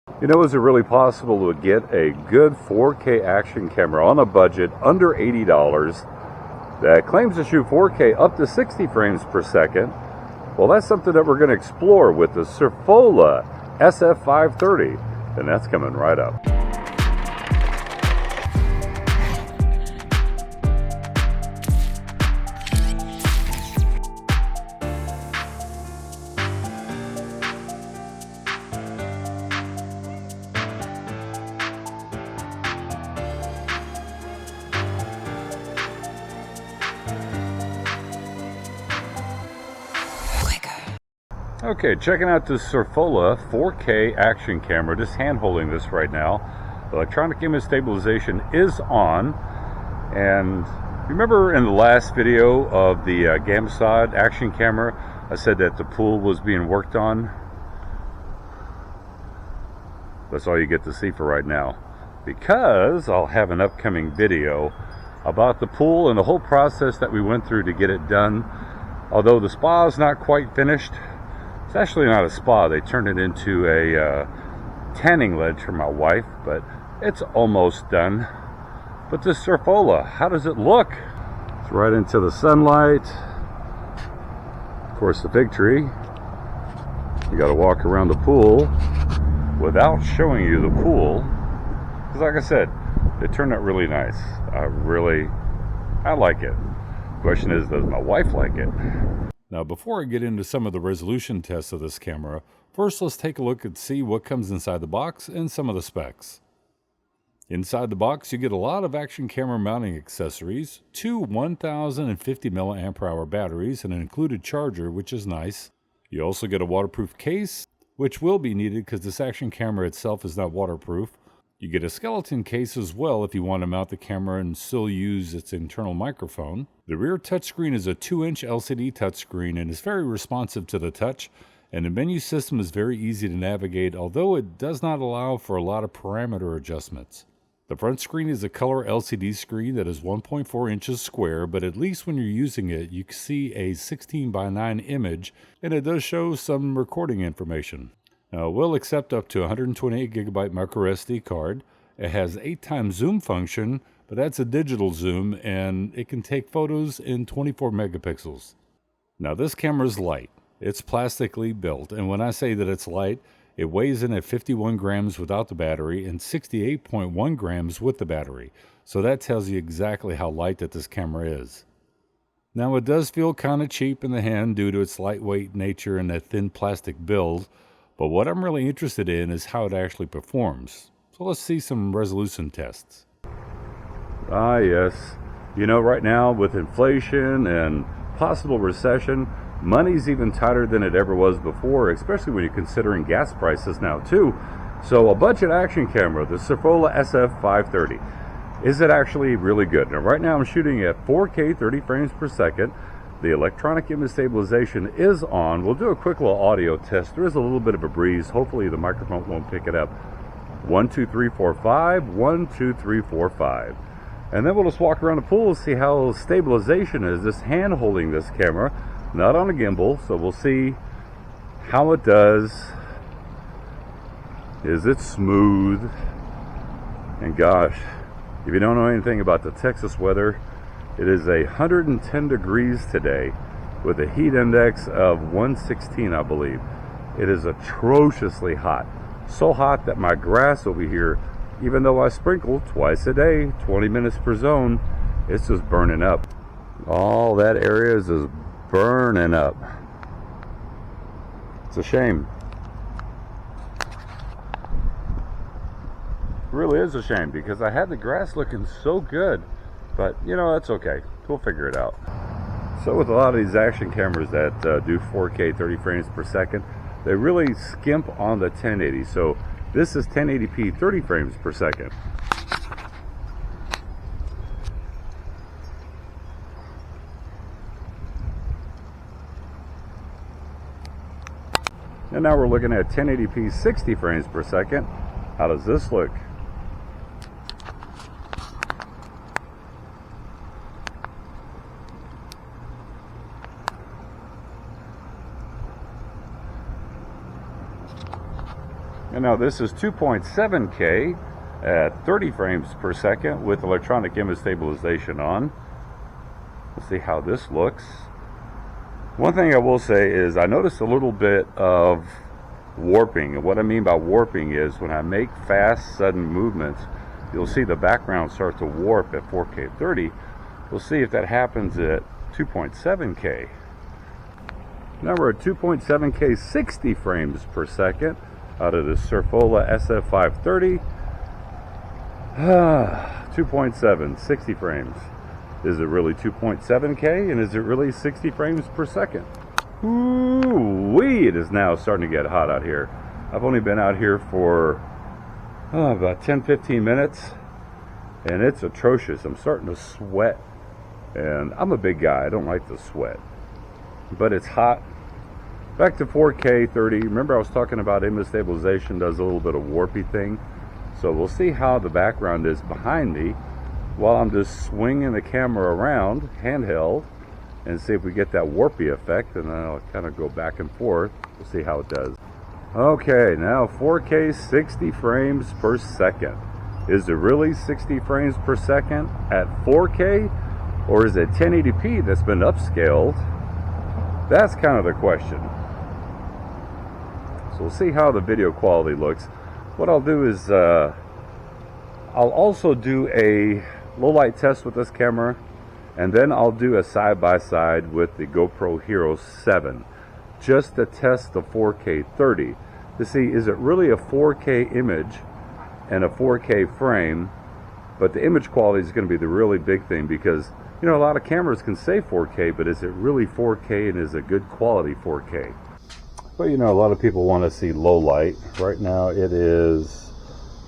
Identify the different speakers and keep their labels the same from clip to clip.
Speaker 1: You know, is it really possible to get a good 4K action camera on a budget under $80 that claims to shoot 4K up to 60 frames per second? Well, that's something that we're going to explore with the Surfola SF530, and that's coming right up. Okay, checking out this Surfola 4K action camera, just hand holding this right now. The electronic image stabilization is on, and remember in the last video of the Gimbals I action camera, I said that the pool was being worked on. That's all you get to see for right now, because I'll have an upcoming video about the pool and the whole process that we went through to get it done. Although the spa is not quite finished. It's actually not a spa. They turned it into a tanning ledge for my wife, but it's almost done. But this Surfola, how does it look? It's right into the sunlight. Of course, the big tree. You got to walk around the pool without showing you the pool. Because like I said, it turned out really nice. I like it. Question is, does my wife like it? Now, before I get into some of the resolution tests of this camera, first let's take a look and see what comes inside the box and some of the specs. Inside the box, you get a lot of action camera mounting accessories, two 1050 mAh batteries, and an included charger, which is nice. You also get a waterproof case, which will be needed because this action camera itself is not waterproof. You get a skeleton case as well if you want to mount the camera and still use its internal microphone. The rear touchscreen is a 2-inch LCD touchscreen and is very responsive to the touch, and the menu system is very easy to navigate, although it does not allow for a lot of parameter adjustments. The front screen is a color LCD screen that is 1.4 inches square, but at least when you're using it, you can see a 16:9 image, and it does show some recording information. Now, it will accept up to 128 gigabyte micro SD card. It has 8x zoom function, but that's a digital zoom, and it can take photos in 24 megapixels. Now, this camera is light. It's plastically built, and when I say that it's light, it weighs in at 51 grams without the battery and 68.1 grams with the battery. So that tells you exactly how light that this camera is. Now, it does feel kind of cheap in the hand due to its lightweight nature and that thin plastic build. But what I'm really interested in is how it actually performs. So let's see some resolution tests. Ah, yes. You know, right now with inflation and possible recession, money's even tighter than it ever was before, especially when you're considering gas prices now too. So a budget action camera, the Surfola SF530, is it actually really good? Now right now I'm shooting at 4K 30 frames per second. The electronic image stabilization is on. We'll do a quick little audio test. There is a little bit of a breeze. Hopefully the microphone won't pick it up. 1, 2, 3, 4, 5. 1, 2, 3, 4, 5. And then we'll just walk around the pool and see how stabilization is. Just hand holding this camera, not on a gimbal. So we'll see how it does. Is it smooth? And gosh, if you don't know anything about the Texas weather, it is 110 degrees today with a heat index of 116, I believe. It is atrociously hot. So hot that my grass over here, even though I sprinkle twice a day, 20 minutes per zone, it's just burning up. All that area is just burning up. It's a shame. It really is a shame because I had the grass looking so good. But, you know, that's okay. We'll figure it out. So with a lot of these action cameras that do 4K 30 frames per second, they really skimp on the 1080. So this is 1080p 30 frames per second. And now we're looking at 1080p 60 frames per second. How does this look? And now this is 2.7K at 30 frames per second with electronic image stabilization on. Let's see how this looks. One thing I will say is I noticed a little bit of warping. And what I mean by warping is when I make fast, sudden movements, you'll see the background start to warp at 4K 30. We'll see if that happens at 2.7K. Now we're at 2.7K 60 frames per second out of the Surfola SF530. 2.7, 60 frames. Is it really 2.7K, and is it really 60 frames per second? Ooh-wee, it is now starting to get hot out here. I've only been out here for about 10-15 minutes, and it's atrocious. I'm starting to sweat, and I'm a big guy. I don't like to sweat, but it's hot. Back to 4K 30. Remember I was talking about image stabilization does a little bit of warpy thing. So we'll see how the background is behind me while I'm just swinging the camera around, handheld, and see if we get that warpy effect, and then I'll kind of go back and forth. We'll see how it does. Okay, now 4K 60 frames per second. Is it really 60 frames per second at 4K, or is it 1080p that's been upscaled? That's kind of the question. So we'll see how the video quality looks. What I'll do is I'll also do a low light test with this camera, and then I'll do a side-by-side with the GoPro Hero 7 just to test the 4K 30 to see is it really a 4K image and a 4K frame. But the image quality is going to be the really big thing, because you know a lot of cameras can say 4K, but is it really 4K, and is it good quality 4K? But you know, a lot of people want to see low light. Right now it is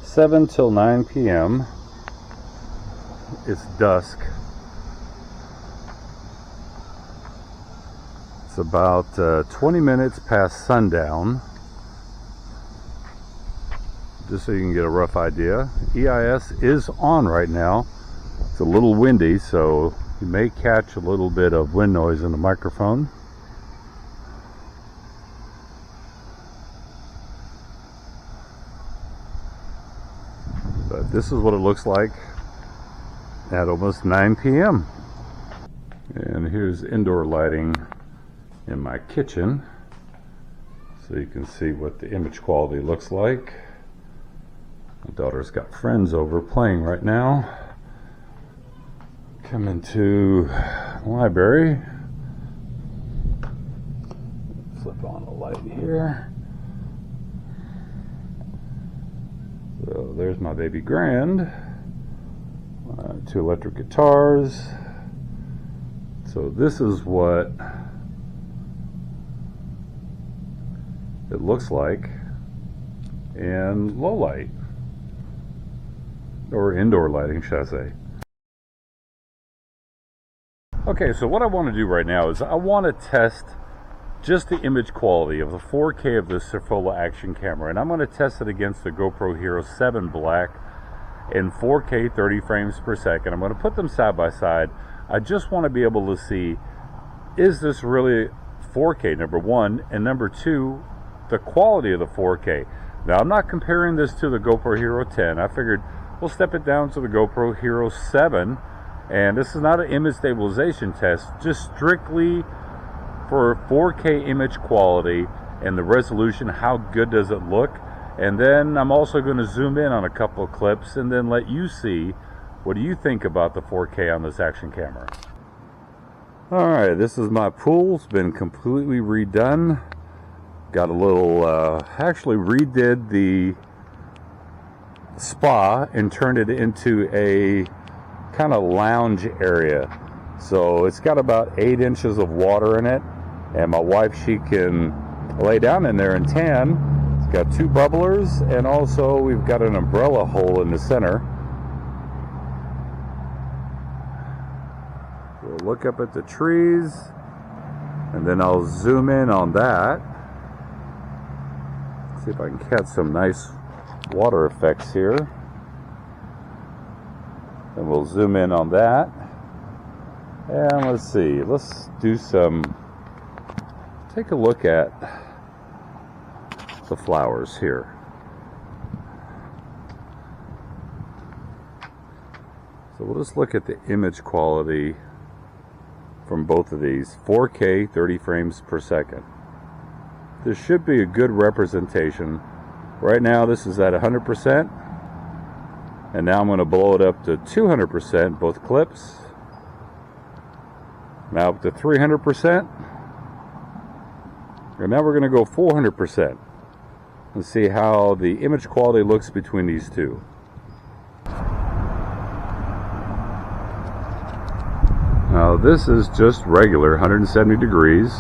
Speaker 1: 7 till 9 p.m. It's dusk. It's about 20 minutes past sundown. Just so you can get a rough idea. EIS is on right now. It's a little windy, so you may catch a little bit of wind noise in the microphone. But this is what it looks like at almost 9 p.m. And here's indoor lighting in my kitchen, so you can see what the image quality looks like. My daughter's got friends over playing right now. Coming to the library. Flip on the light here. So there's my baby grand. 2 electric guitars. So this is what it looks like in low light, or indoor lighting, should I say. Okay, so what I want to do right now is I want to test just the image quality of the 4K of this Surfola action camera, and I'm going to test it against the GoPro Hero 7 Black in 4K 30 frames per second. I'm going to put them side by side. I just want to be able to see, is this really 4K, number one, and number two, the quality of the 4K. Now I'm not comparing this to the GoPro Hero 10. I figured we'll step it down to the GoPro Hero 7, and this is not an image stabilization test, just strictly for 4K image quality and the resolution. How good does it look? And then I'm also going to zoom in on a couple of clips and then let you see, what do you think about the 4K on this action camera? Alright, this is my pool. It's been completely redone. Got a little, actually redid the spa and turned it into a kind of lounge area. So it's got about 8 inches of water in it, and my wife, she can lay down in there and tan. It's got 2 bubblers, and also we've got an umbrella hole in the center. We'll look up at the trees, and then I'll zoom in on that. See if I can catch some nice water effects here. And we'll zoom in on that. And let's see, let's do some, take a look at the flowers here. So we'll just look at the image quality from both of these. 4K, 30 frames per second. This should be a good representation. Right now this is at 100%, and now I'm going to blow it up to 200%, both clips. Now up to 300%, and now we're going to go 400% and see how the image quality looks between these two. Now this is just regular 170 degrees,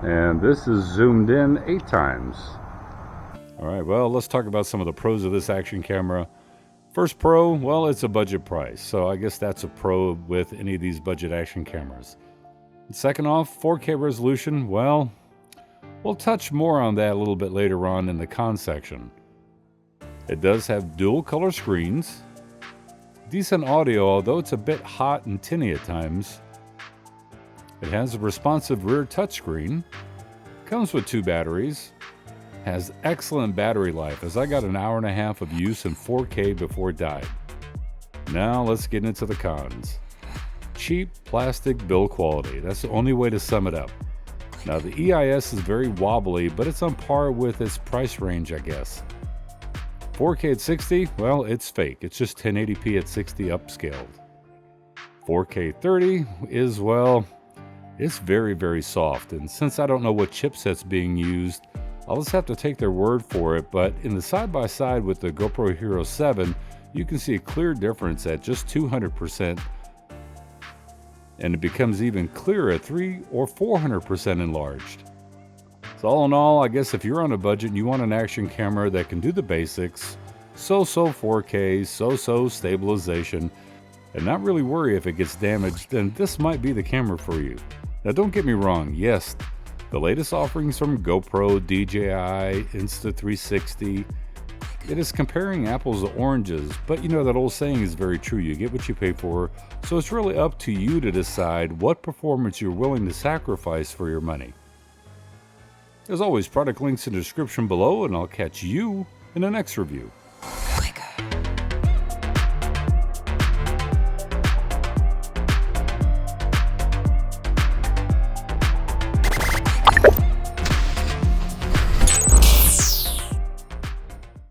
Speaker 1: and this is zoomed in 8 times. Alright, well, let's talk about some of the pros of this action camera. First pro, well, it's a budget price, so I guess that's a pro with any of these budget action cameras. Second off, 4K resolution, well, we'll touch more on that a little bit later on in the con section. It does have dual color screens, decent audio, although it's a bit hot and tinny at times. It has a responsive rear touchscreen, comes with 2 batteries, has excellent battery life, as I got an hour and a half of use in 4K before it died. Now let's get into the cons. Cheap plastic build quality, that's the only way to sum it up. Now the EIS is very wobbly, but it's on par with its price range, I guess. 4K at 60, well, it's fake. It's just 1080p at 60 upscaled. 4K 30 is, well, it's very, very soft. And since I don't know what chipset's being used, I'll just have to take their word for it. But in the side-by-side with the GoPro Hero 7, you can see a clear difference at just 200%. And it becomes even clearer at 300 or 400% enlarged. So all in all, I guess if you're on a budget and you want an action camera that can do the basics, so-so 4K, so-so stabilization, and not really worry if it gets damaged, then this might be the camera for you. Now don't get me wrong, yes, the latest offerings from GoPro, DJI, Insta360, it is comparing apples to oranges, but you know that old saying is very true, you get what you pay for, so it's really up to you to decide what performance you're willing to sacrifice for your money. As always, product links in the description below, and I'll catch you in the next review.